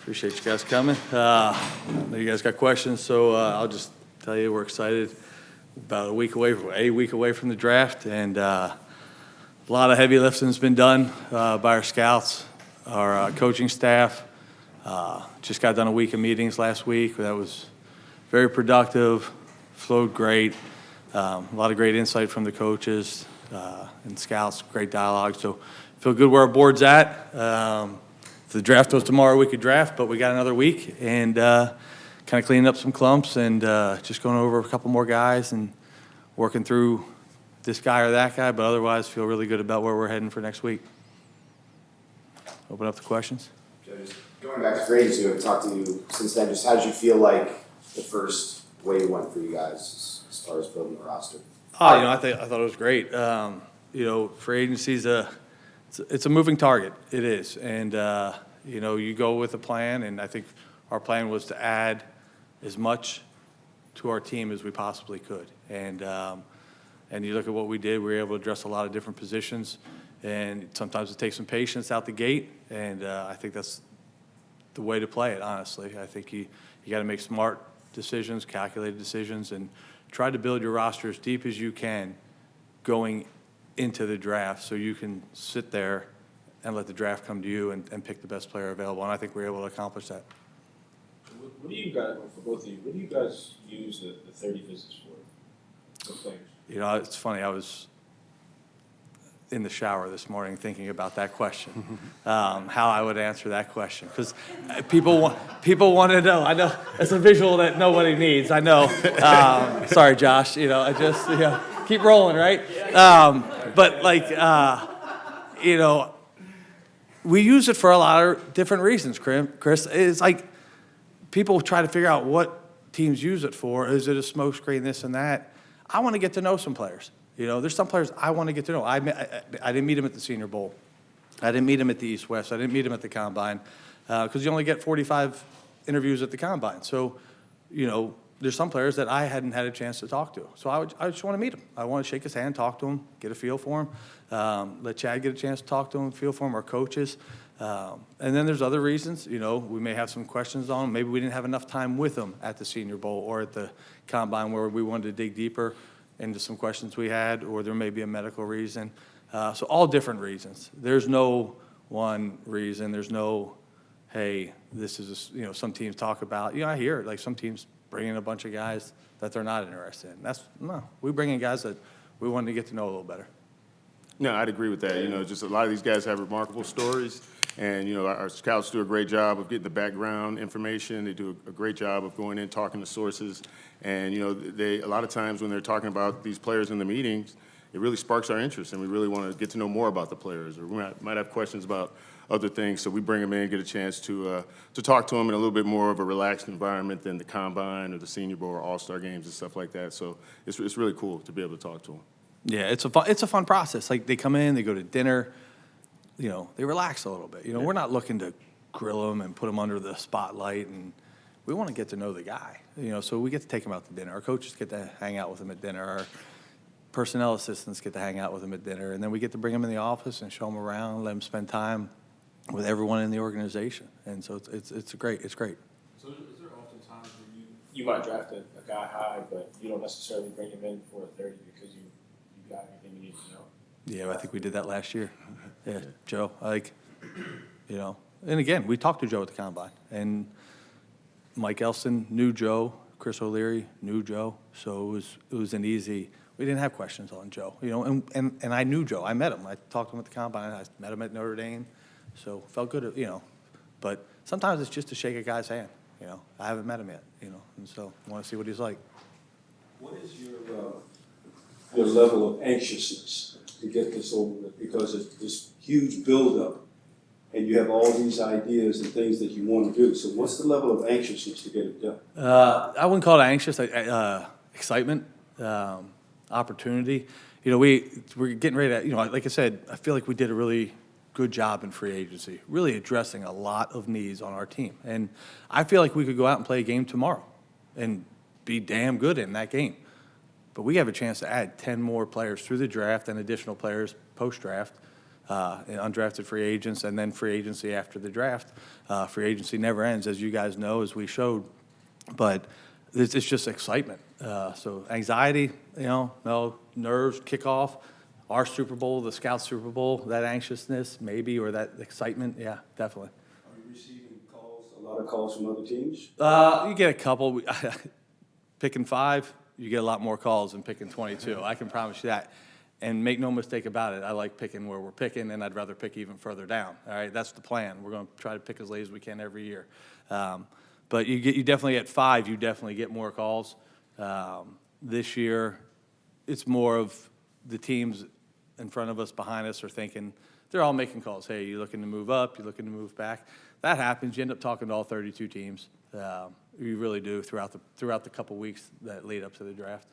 Appreciate you guys coming. I know you guys got questions, so I'll just tell you we're excited. About a week away from the draft, and a lot of heavy lifting has been done by our scouts, our coaching staff. Just got done a week of meetings last week. That was very productive, flowed great. A lot of great insight from the coaches and scouts, great dialogue. So feel good where our board's at. If the draft was tomorrow, we could draft, but we got another week, and kind of cleaning up some clumps and just going over a couple more guys and working through this guy or that guy, but otherwise feel really good about where we're heading for next week. Open up the questions. Just going back to free agency, I've talked to you since then. Just how did you feel like the first wave went for you guys as far as building the roster? Oh, I thought it was great. Free agency is it's a moving target. It is, and you go with a plan, and I think our plan was to add as much to our team as we possibly could. And you look at what we did, we were able to address a lot of different positions, and sometimes it takes some patience out the gate, and I think that's the way to play it, honestly. I think you got to make smart decisions, calculated decisions, and try to build your roster as deep as you can going into the draft so you can sit there and let the draft come to you and pick the best player available, and I think we were able to accomplish that. What do you guys, for both of you, what do you guys use the 30 visits for players? It's funny. I was in the shower this morning thinking about that question, how I would answer that question, because people want to know. I know it's a visual that nobody needs. I know. Sorry, Josh. I just keep rolling, right? But we use it for a lot of different reasons, Chris. It's like people try to figure out what teams use it for. Is it a smokescreen, this and that? I want to get to know some players. There's some players I want to get to know. I didn't meet them at the Senior Bowl. I didn't meet them at the East-West. I didn't meet them at the Combine because you only get 45 interviews at the Combine. So, there's some players that I hadn't had a chance to talk to. So I just want to meet him. I want to shake his hand, talk to him, get a feel for him, let Chad get a chance to talk to him, feel for him, our coaches. And then there's other reasons. We may have some questions on him. Maybe we didn't have enough time with him at the Senior Bowl or at the Combine where we wanted to dig deeper into some questions we had, or there may be a medical reason. So all different reasons. There's no one reason. There's no, hey, this is, some teams talk about, I hear it, like some teams bring in a bunch of guys that they're not interested in. We bring in guys that we want to get to know a little better. No, I'd agree with that. Just a lot of these guys have remarkable stories, and, our scouts do a great job of getting the background information. They do a great job of going in, talking to sources, and, a lot of times when they're talking about these players in the meetings, it really sparks our interest, and we really want to get to know more about the players, or we might have questions about other things, so we bring them in, get a chance to talk to them in a little bit more of a relaxed environment than the Combine or the Senior Bowl or All-Star games and stuff like that. So it's really cool to be able to talk to them. Yeah, it's a fun process. Like they come in, they go to dinner, they relax a little bit. We're not looking to grill them and put them under the spotlight, and we want to get to know the guy. So we get to take them out to dinner. Our coaches get to hang out with them at dinner. Our personnel assistants get to hang out with them at dinner, and then we get to bring them in the office and show them around, let them spend time with everyone in the organization. And so it's great. So is there often times where you might draft a guy high, but you don't necessarily bring him in for a 30 because you got everything you need to know? Yeah, I think we did that last year. Yeah, Joe, and again, we talked to Joe at the Combine, and Mike Elston knew Joe, Chris O'Leary knew Joe, so it was an easy. We didn't have questions on Joe, and I knew Joe. I met him. I talked to him at the Combine. I met him at Notre Dame, so felt good, But sometimes it's just to shake a guy's hand, I haven't met him yet, and so I want to see what he's like. What is your level of anxiousness to get this over with? Because it's this huge buildup, and you have all these ideas and things that you want to do. So what's the level of anxiousness to get it done? I wouldn't call it anxious. Excitement, opportunity. We're getting ready to. Like I said, I feel like we did a really good job in free agency, really addressing a lot of needs on our team, and I feel like we could go out and play a game tomorrow, and be damn good in that game. But we have a chance to add 10 more players through the draft and additional players post-draft undrafted free agents, and then free agency after the draft. Free agency never ends, as you guys know, as we showed. But it's just excitement. So anxiety, no nerves, kickoff, our Super Bowl, the Scouts Super Bowl, that anxiousness maybe, or that excitement, yeah, definitely. Are you receiving calls, a lot of calls from other teams? You get a couple. Picking 5, you get a lot more calls than picking 22. I can promise you that. And make no mistake about it, I like picking where we're picking, and I'd rather pick even further down. All right, that's the plan. We're going to try to pick as late as we can every year. But you definitely at 5, you definitely get more calls. This year, it's more of the teams in front of us, behind us, are thinking, they're all making calls. Hey, you looking to move up? You looking to move back? That happens. You end up talking to all 32 teams. You really do throughout the couple weeks that lead up to the draft.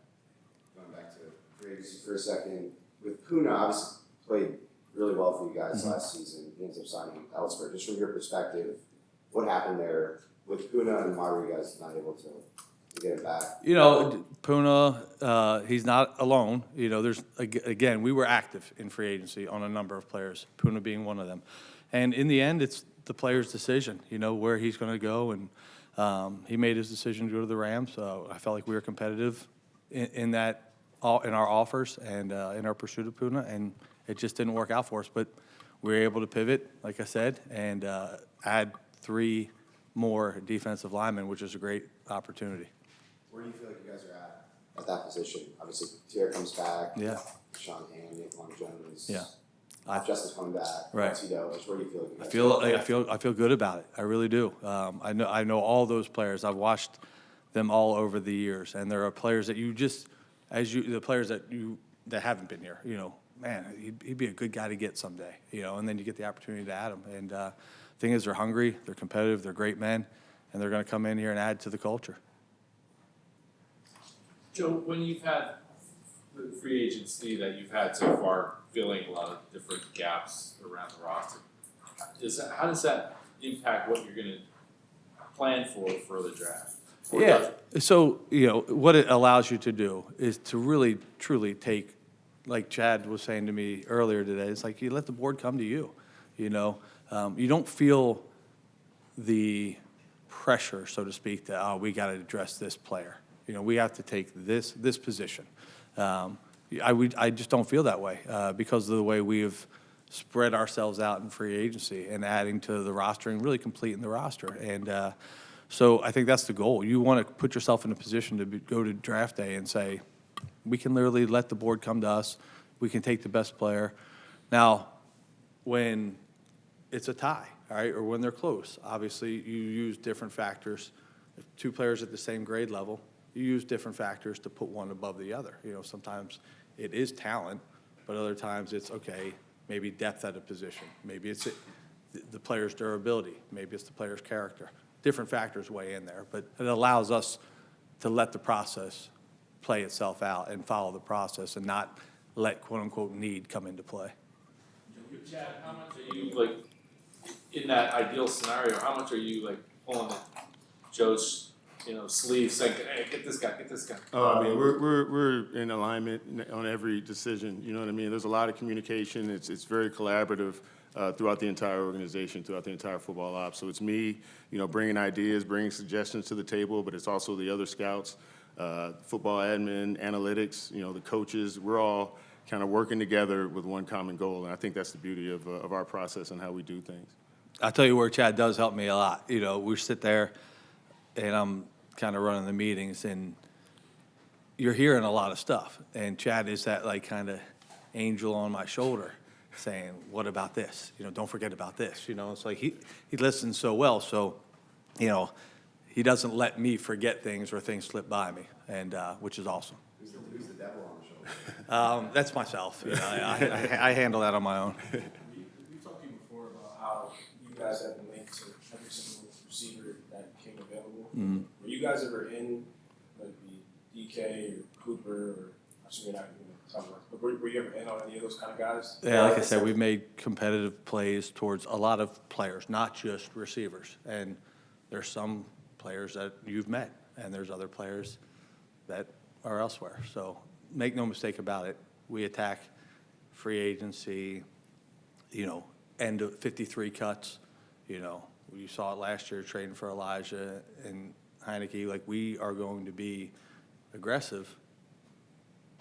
Going back to free agency for a second, with Puna, obviously played really well for you guys last season. He ends up signing elsewhere. Just from your perspective, what happened there with Puna, and why were you guys not able to get it back? Puna, he's not alone. There's again, we were active in free agency on a number of players, Puna being one of them. And in the end, it's the player's decision, where he's going to go. And he made his decision to go to the Rams. So I felt like we were competitive in our offers and in our pursuit of Puna, and it just didn't work out for us. But we were able to pivot, like I said, and add 3 more defensive linemen, which is a great opportunity. Where do you feel like you guys are at that position? Obviously, Tier comes back. Yeah. Sean Hand, Nathan Jones. Yeah. Justice coming back. Right. Tito. Just where do you feel like you guys are? I feel good about it. I really do. I know all those players. I've watched them all over the years, and there are players that the players that haven't been here. Man, he'd be a good guy to get someday. And then you get the opportunity to add him. And the thing is, they're hungry, they're competitive, they're great men, and they're going to come in here and add to the culture. Joe, when you've had the free agency that you've had so far, filling a lot of different gaps around the roster, how does that impact what you're going to plan for the draft? Or does it? So, what it allows you to do is to really, truly take, like Chad was saying to me earlier today, it's like you let the board come to you. You don't feel the pressure, so to speak, that, we got to address this player. We have to take this position. I just don't feel that way because of the way we have spread ourselves out in free agency and adding to the roster and really completing the roster. And so I think that's the goal. You want to put yourself in a position to go to draft day and say, we can literally let the board come to us. We can take the best player. Now, when it's a tie, all right, or when they're close, obviously you use different factors. If 2 players at the same grade level, you use different factors to put one above the other. Sometimes it is talent, but other times it's, okay, maybe depth at a position. Maybe it's the player's durability. Maybe it's the player's character. Different factors weigh in there, but it allows us to let the process play itself out and follow the process and not let quote-unquote need come into play. Chad, how much are you, in that ideal scenario, how much are you, pulling at Joe's sleeve saying, hey, get this guy. I mean, we're in alignment on every decision. You know what I mean? There's a lot of communication. It's very collaborative throughout the entire organization, throughout the entire football ops. So it's me, bringing ideas, bringing suggestions to the table, but it's also the other scouts, football admin, analytics, the coaches. We're all kind of working together with one common goal, and I think that's the beauty of our process and how we do things. I'll tell you where Chad does help me a lot. We sit there, and I'm kind of running the meetings, and you're hearing a lot of stuff. And Chad is that kind of angel on my shoulder saying, what about this? Don't forget about this. It's like he listens so well. So, he doesn't let me forget things or things slip by me, and which is awesome. Who's the devil on the shoulder? That's myself. I handle that on my own. We talked to you before about how you guys have been linked to every single receiver that became available. Mm-hmm. Were you guys ever in the DK or Cooper or I'm sure you're not even talking about, but were you ever in on any of those kind of guys? Yeah, like I said, we've made competitive plays towards a lot of players, not just receivers. And there's some players that you've met, and there's other players that are elsewhere. So make no mistake about it. We attack free agency end of 53 cuts, you saw it last year trading for Elijah and Heineke. Like, we are going to be aggressive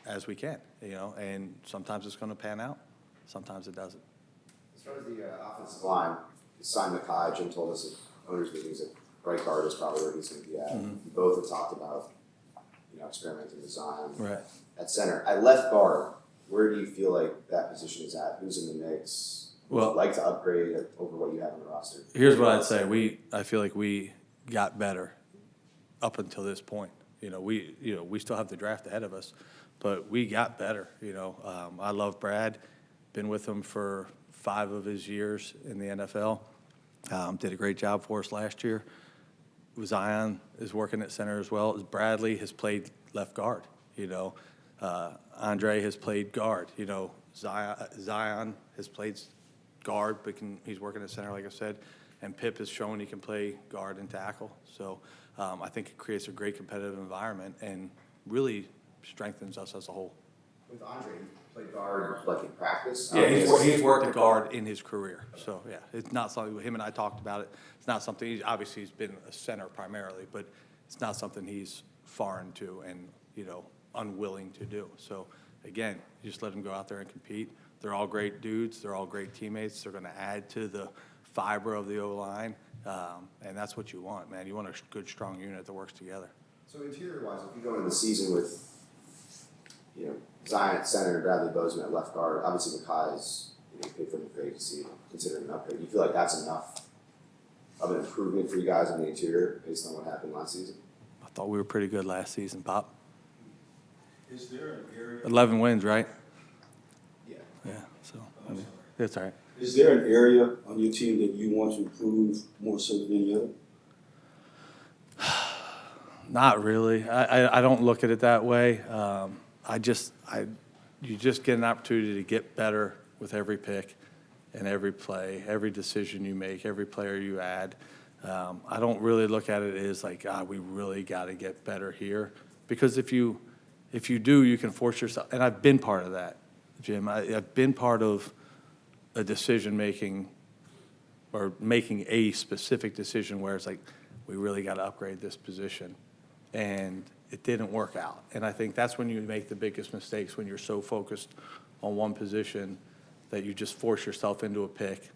as we can, and sometimes it's going to pan out, sometimes it doesn't. As far as the offensive line, you signed Mekhi. Jim told us at owners' meetings that right guard is probably where he's going to be at. Mm-hmm. You both have talked about, experimenting with Zion. Right. At center, at left guard, where do you feel like that position is at? Who's in the mix? Would you like to upgrade over what you have on the roster? Here's what I'd say. I feel like we got better up until this point. We still have the draft ahead of us, but we got better. I love Brad. Been with him for 5 of his years in the NFL. Did a great job for us last year. Zion is working at center as well. Bradley has played left guard. Andre has played guard. Zion has played guard, but he's working at center, like I said. And Pip has shown he can play guard and tackle. So I think it creates a great competitive environment and really strengthens us as a whole. With Andre, he played guard like in practice. Yeah, he's worked at guard in his career. So, yeah, it's not something, him and I talked about it. It's not something, obviously he's been a center primarily, but it's not something he's foreign to and, unwilling to do. So, again, you just let him go out there and compete. They're all great dudes. They're all great teammates. They're going to add to the fiber of the O-line, and that's what you want, man. You want a good, strong unit that works together. So interior-wise, if you go into the season with, Zion at center and Bradley Bozeman at left guard, obviously Mekhi is paid for the free agency, considering an upgrade. Do you feel like that's enough of an improvement for you guys on the interior based on what happened last season? I thought we were pretty good last season, Pop. Is there an area? 11 wins, right? Yeah. Yeah, so, that's all right. Is there an area on your team that you want to improve more so than any other? Not really. I don't look at it that way. You just get an opportunity to get better with every pick and every play, every decision you make, every player you add. I don't really look at it as like, we really got to get better here. Because if you do, you can force yourself. And I've been part of that, Jim. I've been part of a decision-making or making a specific decision where it's like, we really got to upgrade this position. And it didn't work out. And I think that's when you make the biggest mistakes, when you're so focused on one position that you just force yourself into a pick.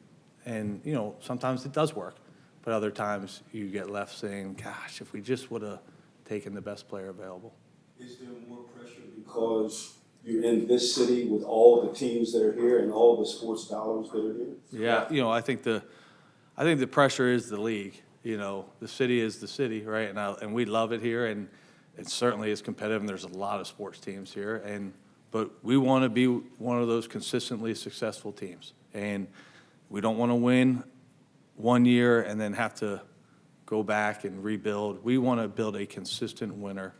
And, sometimes it does work, but other times you get left saying, gosh, if we just would have taken the best player available. Is there more pressure because you're in this city with all the teams that are here and all the sports dollars that are here? Yeah, I think the pressure is the league. The city is the city, right? And we love it here, and it certainly is competitive, and there's a lot of sports teams here. But we want to be one of those consistently successful teams. And we don't want to win one year and then have to go back and rebuild. We want to build a consistent winner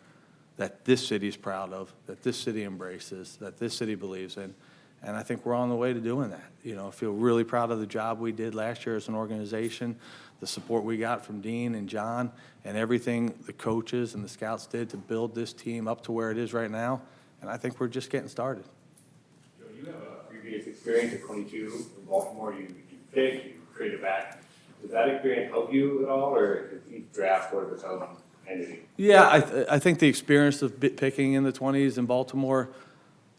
that this city is proud of, that this city embraces, that this city believes in. And I think we're on the way to doing that. I feel really proud of the job we did last year as an organization, the support we got from Dean and John, and everything the coaches and the scouts did to build this team up to where it is right now. And I think we're just getting started. Joe, you have a previous experience at 22 in Baltimore. You picked, you traded back. Does that experience help you at all, or is each draft sort of its own entity? Yeah, I think the experience of picking in the 20s in Baltimore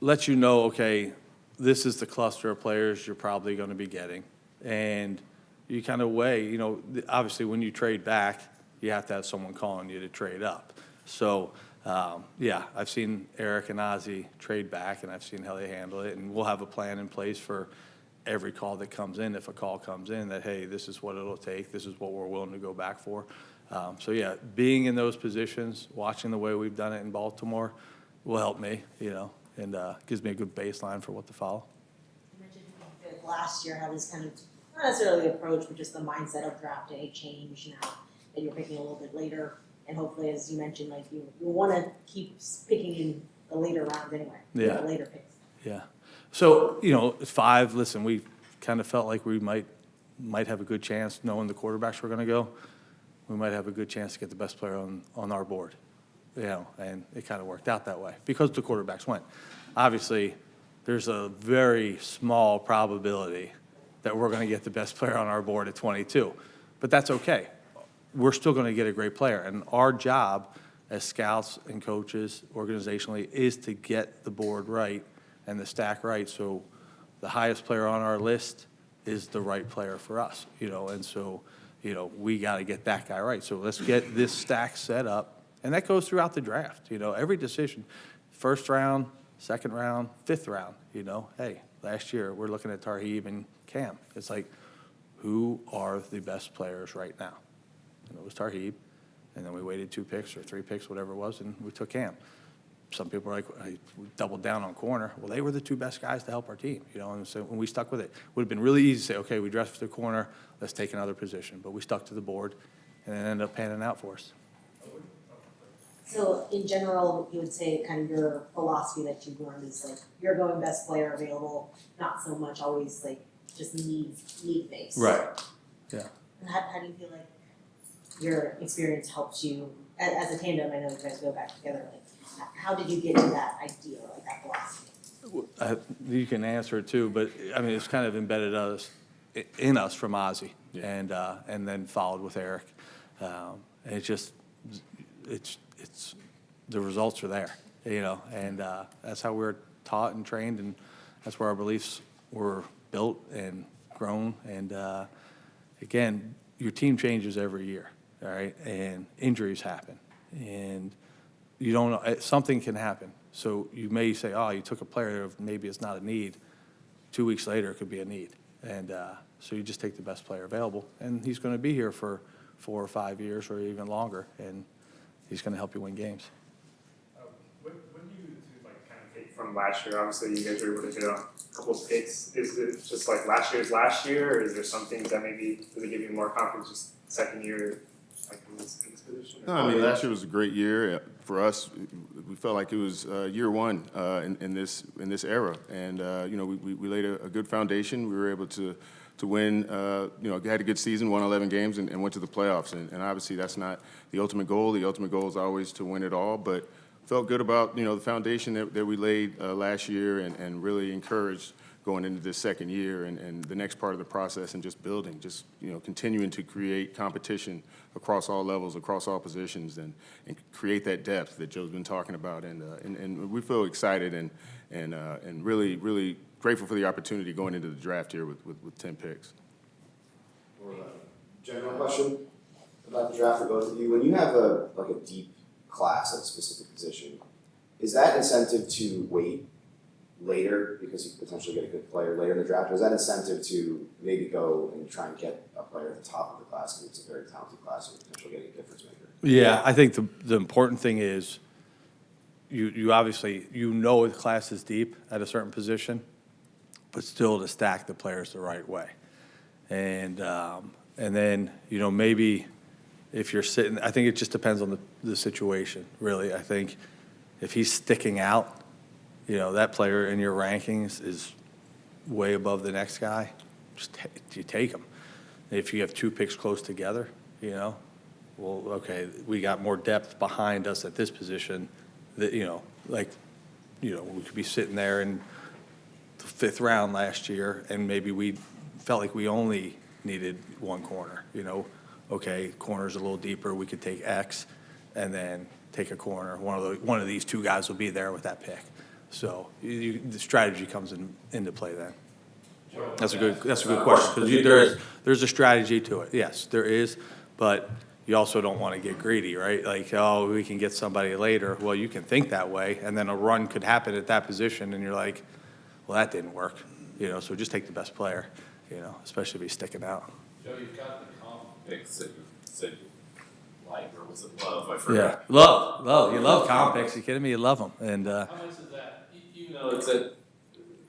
lets you know, okay, this is the cluster of players you're probably going to be getting. And you kind of weigh, obviously when you trade back, you have to have someone calling you to trade up. So, I've seen Eric and Ozzie trade back, and I've seen how they handle it. And we'll have a plan in place for every call that comes in, if a call comes in, that, hey, this is what it'll take, this is what we're willing to go back for. Being in those positions, watching the way we've done it in Baltimore will help me, and gives me a good baseline for what to follow. You mentioned that last year how this kind of, not necessarily approach, but just the mindset of drafting a change now that you're picking a little bit later. And hopefully, as you mentioned, like you want to keep picking in the later rounds anyway, Yeah. the later picks. Yeah. So, 5, listen, we kind of felt like we might have a good chance, knowing the quarterbacks were going to go. We might have a good chance to get the best player on our board. And it kind of worked out that way because the quarterbacks went. Obviously, there's a very small probability that we're going to get the best player on our board at 22. But that's okay. We're still going to get a great player. And our job as scouts and coaches organizationally is to get the board right and the stack right. So the highest player on our list is the right player for us, and so, we got to get that guy right. So let's get this stack set up. And that goes throughout the draft, every decision, first round, second round, fifth round, hey, last year we're looking at Tarheeb and Cam. It's like, who are the best players right now? And it was Tarheeb, and then we waited 2 picks or 3 picks, whatever it was, and we took Cam. Some people are like, hey, we doubled down on corner. Well, they were the 2 best guys to help our team, and so when we stuck with it, it would have been really easy to say, okay, we drafted the corner, let's take another position. But we stuck to the board, and it ended up panning out for us. So in general, you would say kind of your philosophy that you've learned is like, you're going best player available, not so much always like just need based. Right. Yeah. And how do you feel like your experience helps you, as a tandem, I know you guys go back together, like, how did you get to that idea, like that philosophy? You can answer it too, but I mean, it's kind of embedded in us from Ozzy, Yeah. and then followed with Eric. And it's the results are there, and that's how we're taught and trained, and that's where our beliefs were built and grown. And again, your team changes every year, all right, and injuries happen, and you don't know, something can happen. So you may say, oh, you took a player, maybe it's not a need. 2 weeks later, it could be a need. And so you just take the best player available. And he's going to be here for 4 or 5 years or even longer. And he's going to help you win games. When you kind of take from last year, obviously you guys were able to hit on a couple of picks. Is it just like last year, or is there some things that maybe, does it give you more confidence just second year, like in this position? No, I mean, last year was a great year for us. We felt like it was year one in this era, and we laid a good foundation. We were able to win. Had a good season, won 11 games, and went to the playoffs. And obviously, that's not the ultimate goal. The ultimate goal is always to win it all. But felt good about the foundation that we laid last year, and really encouraged going into this second year and the next part of the process, and just building, continuing to create competition across all levels, across all positions, and create that depth that Joe's been talking about. And we feel excited and really, really grateful for the opportunity going into the draft here with 10 picks. General question about the draft for both of you. When you have a deep class at a specific position, is that incentive to wait later because you could potentially get a good player later in the draft? Or is that incentive to maybe go and try and get a player at the top of the class because it's a very talented class and potentially getting a difference maker? Yeah, I think the important thing is you obviously, the class is deep at a certain position, but still to stack the players the right way. And then, maybe if you're sitting, I think it just depends on the situation, really. I think if he's sticking out, that player in your rankings is way above the next guy, you take him. If you have 2 picks close together, well, okay, we got more depth behind us at this position that, we could be sitting there in the 5th round last year, and maybe we felt like we only needed 1 corner, okay, corner's a little deeper, we could take X and then take a corner. One of these 2 guys will be there with that pick. So the strategy comes into play then. That's a good question, because there's a strategy to it. Yes, there is, but you also don't want to get greedy, right? Like, oh, we can get somebody later. Well, you can think that way, and then a run could happen at that position, and you're like, well, that didn't work. So just take the best player, especially if he's sticking out. Joe, you've got the comp picks that you said you like, or was it love? I forgot. Yeah, love. You love comp picks. You kidding me? You love them. And how much is that? Even though it's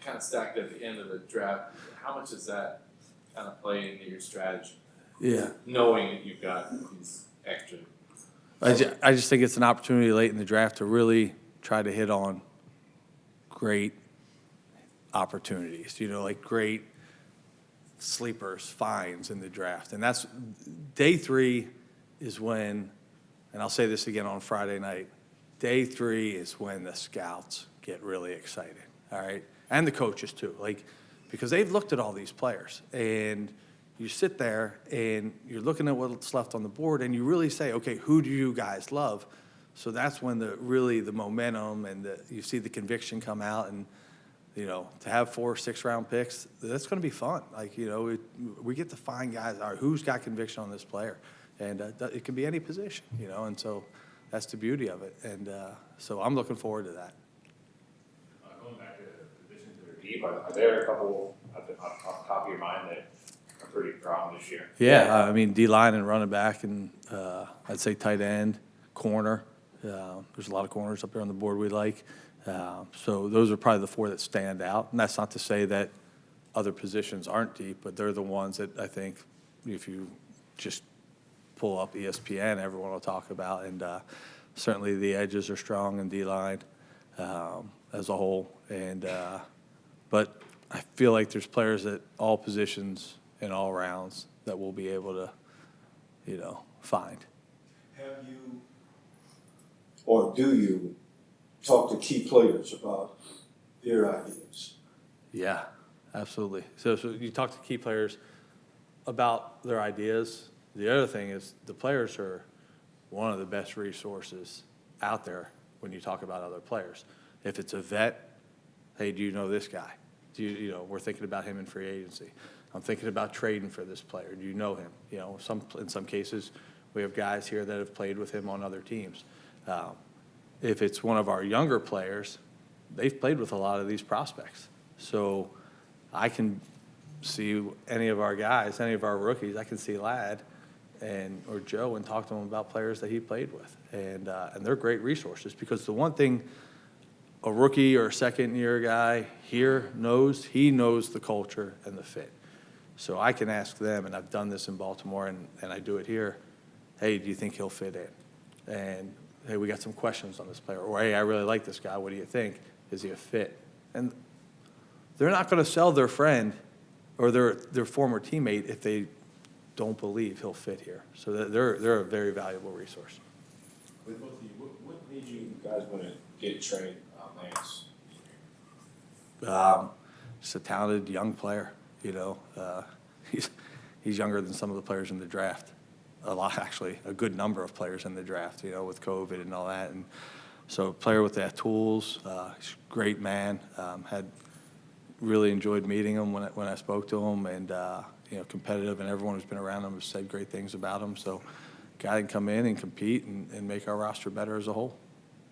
kind of stacked at the end of the draft, how much does that kind of play into your strategy? yeah, Knowing that you've got these extra. I just think it's an opportunity late in the draft to really try to hit on great opportunities, like great sleepers, finds in the draft. And that's day 3 is when, and I'll say this again on Friday night, day 3 is when the scouts get really excited, all right? And the coaches too. because they've looked at all these players, and you sit there and you're looking at what's left on the board, and you really say, okay, who do you guys love? So that's when the momentum and you see the conviction come out, and to have 4 or 6 round picks, that's going to be fun. Like we get to find guys. All right, who's got conviction on this player, and it can be any position, and so that's the beauty of it, and so I'm looking forward to that. Going back to the positions that are deep, are there a couple off the top of your mind that are pretty strong this year? Yeah, I mean D-line and running back, and I'd say tight end, corner. There's a lot of corners up there on the board we like. So those are probably the 4 that stand out. And that's not to say that other positions aren't deep, but they're the ones that I think if you just pull up ESPN, everyone will talk about. And certainly the edges are strong in D-line as a whole. And but I feel like there's players at all positions in all rounds that we'll be able to, find. Have you, or do you, talk to key players about their ideas? Yeah, absolutely. So you talk to key players about their ideas. The other thing is the players are one of the best resources out there when you talk about other players. If it's a vet, hey, do you know this guy? We're thinking about him in free agency. I'm thinking about trading for this player. Do you know him? In some cases, we have guys here that have played with him on other teams. If it's one of our younger players, they've played with a lot of these prospects. So I can see any of our guys, any of our rookies, I can see Ladd or Joe and talk to them about players that he played with. And they're great resources, because the one thing a rookie or a second-year guy here knows, he knows the culture and the fit. So I can ask them, and I've done this in Baltimore and I do it here, hey, do you think he'll fit in? And hey, we got some questions on this player. Or, hey, I really like this guy. What do you think? Is he a fit? And they're not going to sell their friend or their former teammate if they don't believe he'll fit here. So they're a very valuable resource. With both of you, what made you guys want to get Trey Lance? Just a talented young player. He's younger than some of the players in the draft. A lot, actually, a good number of players in the draft, with COVID and all that. And so a player with that tools, he's a great man. Had really enjoyed meeting him when I spoke to him, and, competitive, and everyone who's been around him has said great things about him. So guy can come in and compete and make our roster better as a whole.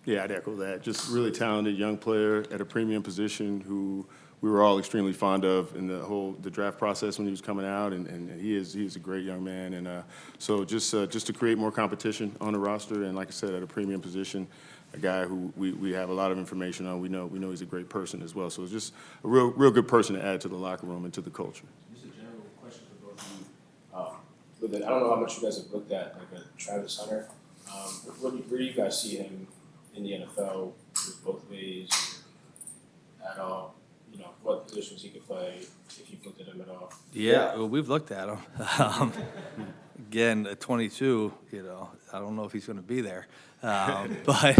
Yeah, I'd echo that. Just really talented young player at a premium position who we were all extremely fond of in the draft process when he was coming out, and he is a great young man. And so just to create more competition on the roster, and like I said, at a premium position, a guy who we have a lot of information on. We know he's a great person as well. So it's just a real good person to add to the locker room and to the culture. Just a general question for both of you. I don't know how much you guys have looked at, like a Travis Hunter. Where do you guys see him in the NFL with both ways at all? What positions he could play, if you've looked at him at all? Yeah, well, we've looked at him. Again, at 22, I don't know if he's going to be there. But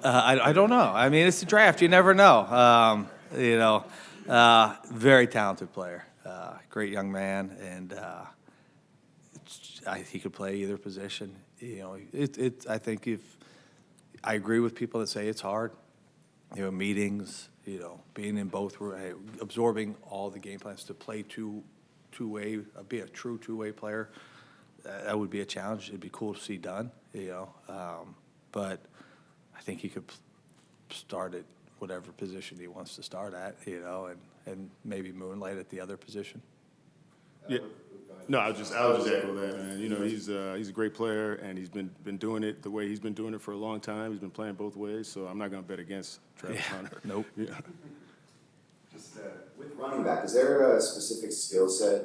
I don't know. I mean, it's a draft. You never know. Very talented player. Great young man. And he could play either position. I think I agree with people that say it's hard. Meetings, being in both, absorbing all the game plans to play two-way, be a true two-way player. That would be a challenge. It'd be cool to see done, but I think he could start at whatever position he wants to start at, and maybe moonlight at the other position. Yeah. No, I'll just echo that, man. He's a great player, and he's been doing it the way he's been doing it for a long time. He's been playing both ways, so I'm not going to bet against Travis Hunter. Nope. Yeah. Just with running back, is there a specific skill set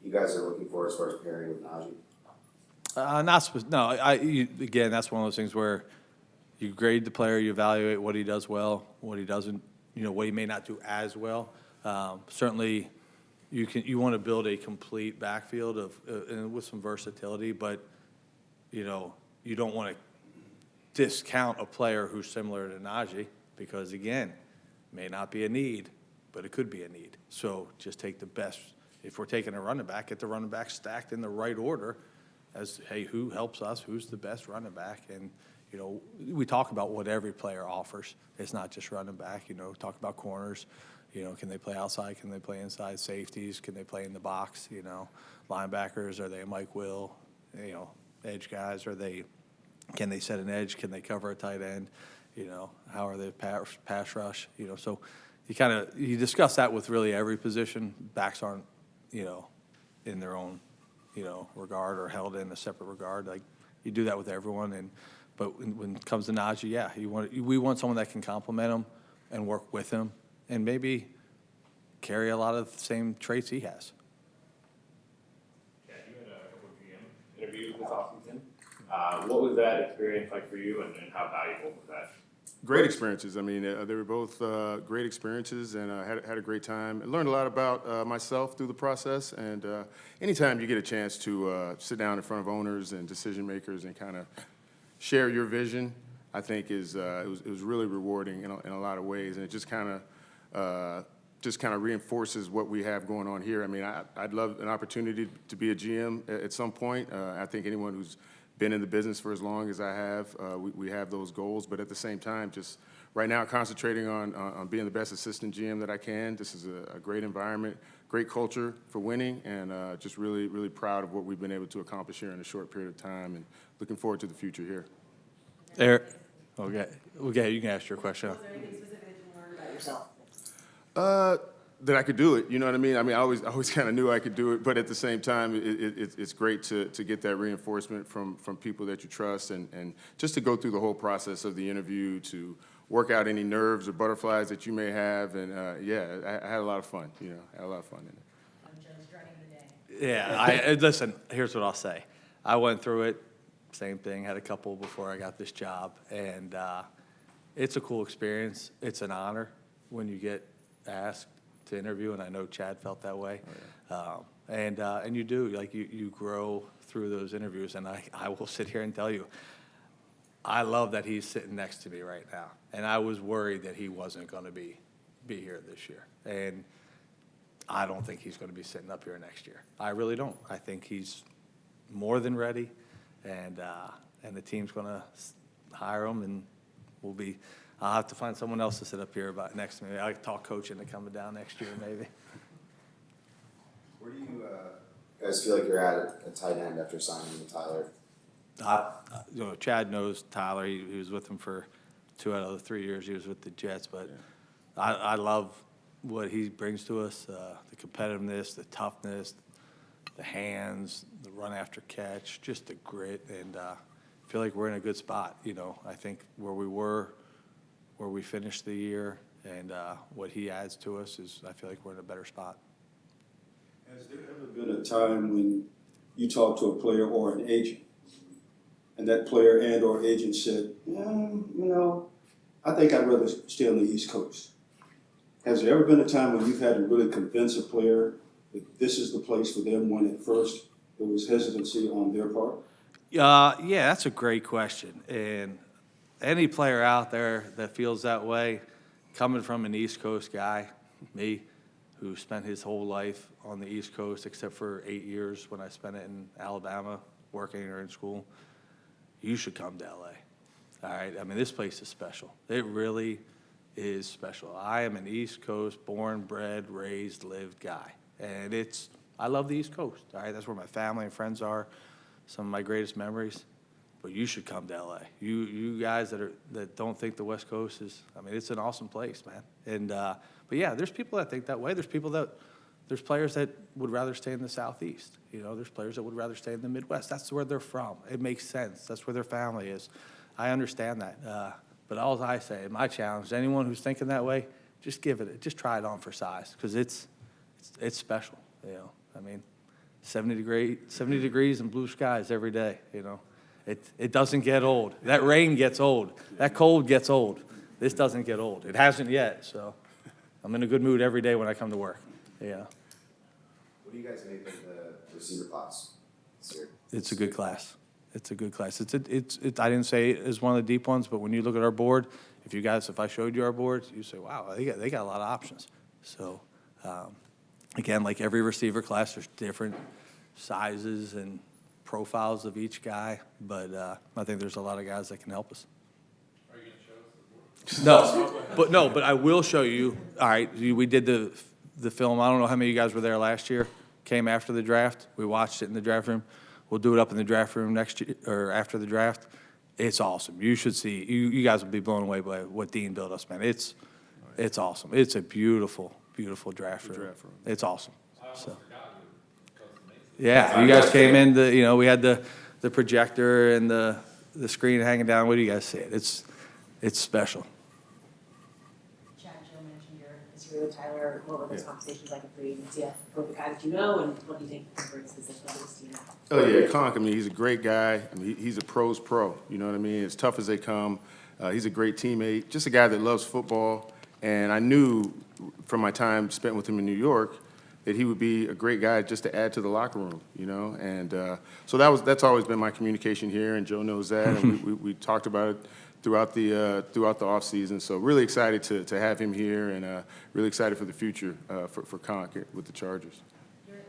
you guys are looking for as far as pairing with Najee? Again, that's one of those things where you grade the player, you evaluate what he does well, what he doesn't, what he may not do as well. Certainly, you want to build a complete backfield and with some versatility, but you don't want to discount a player who's similar to Najee, because again, may not be a need, but it could be a need. So just take the best. If we're taking a running back, get the running back stacked in the right order as, hey, who helps us? Who's the best running back? And, you know, we talk about what every player offers. It's not just running back, you know, talk about corners. You know, can they play outside? Can they play inside? Safeties? Can they play in the box? You know, linebackers, are they a Mike Will? You know, edge guys, can they set an edge? Can they cover a tight end? You know, how are they pass rush? You know, so you discuss that with really every position. Backs aren't, you know, in their own, you know, regard or held in a separate regard. Like, you do that with everyone. But when it comes to Najee, yeah, we want someone that can complement him and work with him and maybe carry a lot of the same traits he has. Yeah, you had a couple of GM interviews with Washington. What was that experience like for you, and how valuable was that? Great experiences. I mean, they were both great experiences, and had a great time. I learned a lot about myself through the process, and anytime you get a chance to sit down in front of owners and decision makers and kind of share your vision, I think it was really rewarding in a lot of ways, and it just kind of reinforces what we have going on here. I mean, I'd love an opportunity to be a GM at some point. I think anyone who's been in the business for as long as I have, we have those goals. But at the same time, just right now concentrating on being the best assistant GM that I can. This is a great environment, great culture for winning, and just really, really proud of what we've been able to accomplish here in a short period of time, and looking forward to the future here. Eric, okay, you can ask your question. Was there anything specific that you learned about yourself? That I could do it, you know what I mean? I mean, I always kind of knew I could do it, but at the same time, it's great to get that reinforcement from people that you trust, and just to go through the whole process of the interview, to work out any nerves or butterflies that you may have, and yeah, I had a lot of fun, you know, I had a lot of fun in it. I'm just running the day. Yeah, listen, here's what I'll say. I went through it, same thing, had a couple before I got this job, and it's a cool experience. It's an honor when you get asked to interview, and I know Chad felt that way. Oh, yeah. And you do, like, you grow through those interviews, and I will sit here and tell you, I love that he's sitting next to me right now, and I was worried that he wasn't going to be here this year, and I don't think he's going to be sitting up here next year. I really don't. I think he's more than ready, and the team's going to hire him, and I'll have to find someone else to sit up here next to me. I talk coach into coming down next year, maybe. Where do you guys feel like you're at tight end after signing with Tyler? You know, Chad knows Tyler. He was with him for 2 out of the 3 years he was with the Jets. But yeah. I love what he brings to us, the competitiveness, the toughness, the hands, the run after catch, just the grit. And I feel like we're in a good spot. You know, I think where we finished the year and what he adds to us is, I feel like we're in a better spot. Has there ever been a time when you talked to a player or an agent, and that player and or agent said, you know, I think I'd rather stay on the East Coast? Has there ever been a time when you've had to really convince a player that this is the place for them, when at first there was hesitancy on their part? Yeah, that's a great question. And any player out there that feels that way, coming from an East Coast guy, me, who spent his whole life on the East Coast except for 8 years when I spent it in Alabama working or in school, you should come to LA. All right? I mean, this place is special. It really is special. I am an East Coast, born, bred, raised, lived guy. And I love the East Coast. All right? That's where my family and friends are, some of my greatest memories. But you should come to LA. You guys that don't think the West Coast is, I mean, it's an awesome place, man. And but yeah, there's people that think that way. There's players that would rather stay in the Southeast. You know, there's players that would rather stay in the Midwest. That's where they're from. It makes sense. That's where their family is. I understand that. But all I say, my challenge, anyone who's thinking that way, just try it on for size, because it's special. You know, I mean, 70 degrees and blue skies every day. You know. It doesn't get old. That rain gets old. That cold gets old. This doesn't get old. It hasn't yet, so I'm in a good mood every day when I come to work. Yeah. What do you guys make of the receiver class this year? It's a good class. It's a good class. I didn't say it as one of the deep ones, but when you look at our board, if I showed you our board, you say, wow, they got a lot of options. So, again, like every receiver class, there's different sizes and profiles of each guy, but I think there's a lot of guys that can help us. Are you gonna show us the board? No, but I will show you. All right, we did the film. I don't know how many of you guys were there last year. Came after the draft. We watched it in the draft room. We'll do it up in the draft room next year or after the draft. It's awesome. You should see. You guys will be blown away by what Dean built us, man. It's awesome. It's a beautiful, beautiful draft room. It's awesome. I almost So. forgot it was amazing. Yeah, you guys came in. We had the projector and the screen hanging down. What do you guys see? It's special. Chad, Joe mentioned your history with Tyler. What were those conversations like at free agency for the guy that you know, and what do you think he brings to this team? Oh, yeah, Conk, I mean, he's a great guy. I mean, he's a pro's pro, you know what I mean? As tough as they come. He's a great teammate, just a guy that loves football. And I knew from my time spent with him in New York that he would be a great guy just to add to the locker room, you know? And so that's always been my communication here, and Joe knows that. And we talked about it throughout the offseason. So really excited to have him here, and really excited for the future for Conk with the Chargers.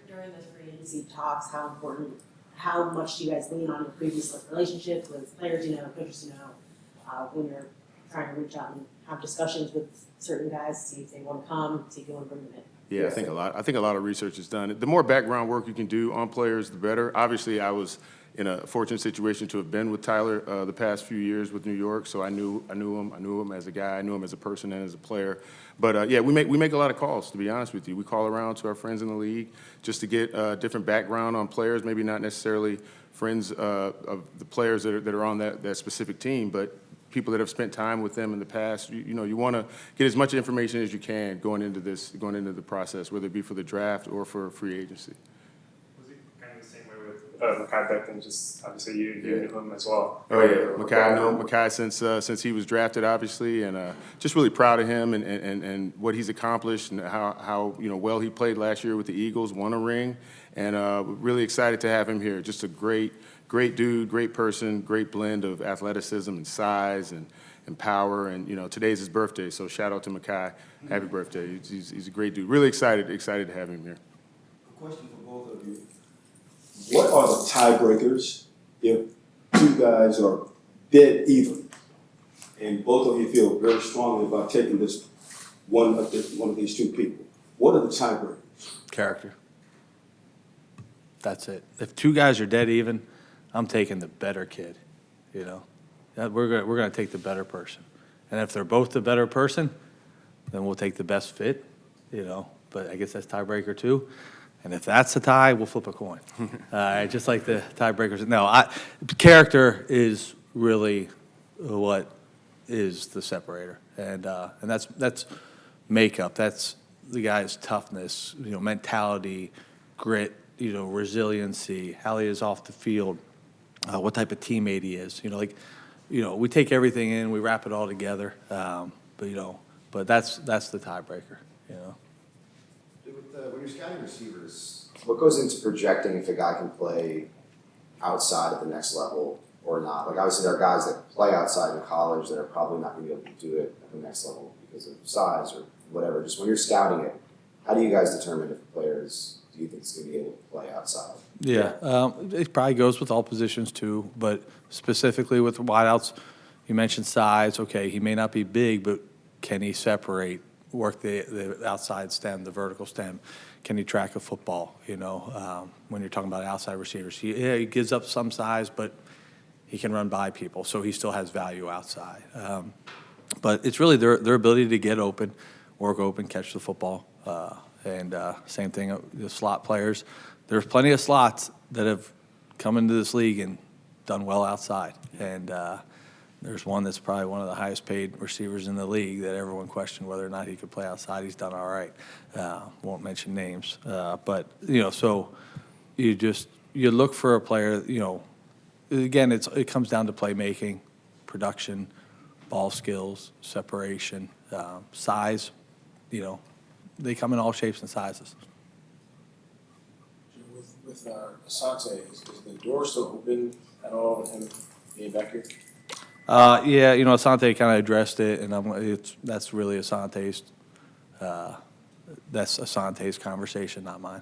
During those free agency talks, how much do you guys lean on your previous relationships with players you know, coaches you know, when you're trying to reach out and have discussions with certain guys, see if they want to come, see if you want to bring them in? Yeah, I think a lot of research is done. The more background work you can do on players, the better. Obviously, I was in a fortunate situation to have been with Tyler the past few years with New York, so I knew him as a guy, I knew him as a person and as a player. But yeah, we make a lot of calls, to be honest with you. We call around to our friends in the league just to get different background on players, maybe not necessarily friends of the players that are on that specific team, but people that have spent time with them in the past. You want to get as much information as you can going into the process, whether it be for the draft or for free agency. Was it kind of the same way with Mekhi Becton? Just obviously you knew him as well. Oh yeah, Mekhi. No, Mekhi since he was drafted, obviously, and just really proud of him and what he's accomplished and how well he played last year with the Eagles, won a ring, and really excited to have him here. Just a great dude, great person, great blend of athleticism and size and power. And today's his birthday, so shout out to Mekhi. Happy birthday! He's a great dude. Really excited to have him here. A question for both of you. What are the tiebreakers if two guys are dead even, and both of you feel very strongly about taking this one of these two people? What are the tiebreakers? Character. That's it. If two guys are dead even, I'm taking the better kid, We're gonna take the better person. And if they're both the better person, then we'll take the best fit, But I guess that's tiebreaker too. And if that's a tie, we'll flip a coin. Just like the tiebreakers. No, character is really what is the separator. And that's makeup. That's the guy's toughness, mentality, grit, resiliency, how he is off the field. What type of teammate he is, we take everything in, we wrap it all together, but that's the tiebreaker, When you're scouting receivers, what goes into projecting if a guy can play outside at the next level or not? Like obviously there are guys that play outside in college that are probably not going to be able to do it at the next level because of size or whatever. Just when you're scouting it, how do you guys determine if a player do you think is going to be able to play outside? Yeah, it probably goes with all positions too, but specifically with wideouts, you mentioned size. Okay, he may not be big, but can he separate, work the outside stem, the vertical stem? Can he track a football? When you're talking about outside receivers, he gives up some size, but he can run by people, so he still has value outside. But it's really their ability to get open, work open, catch the football, and same thing, the slot players. There's plenty of slots that have come into this league and done well outside. And there's one that's probably one of the highest paid receivers in the league that everyone questioned whether or not he could play outside. He's done all right. Won't mention names. But, so you look for a player, again, it comes down to playmaking, production, ball skills, separation, size, they come in all shapes and sizes. With Asante, is the door still open at all with him being back here? Yeah, Asante kind of addressed it, and that's really Asante's that's Asante's conversation, not mine.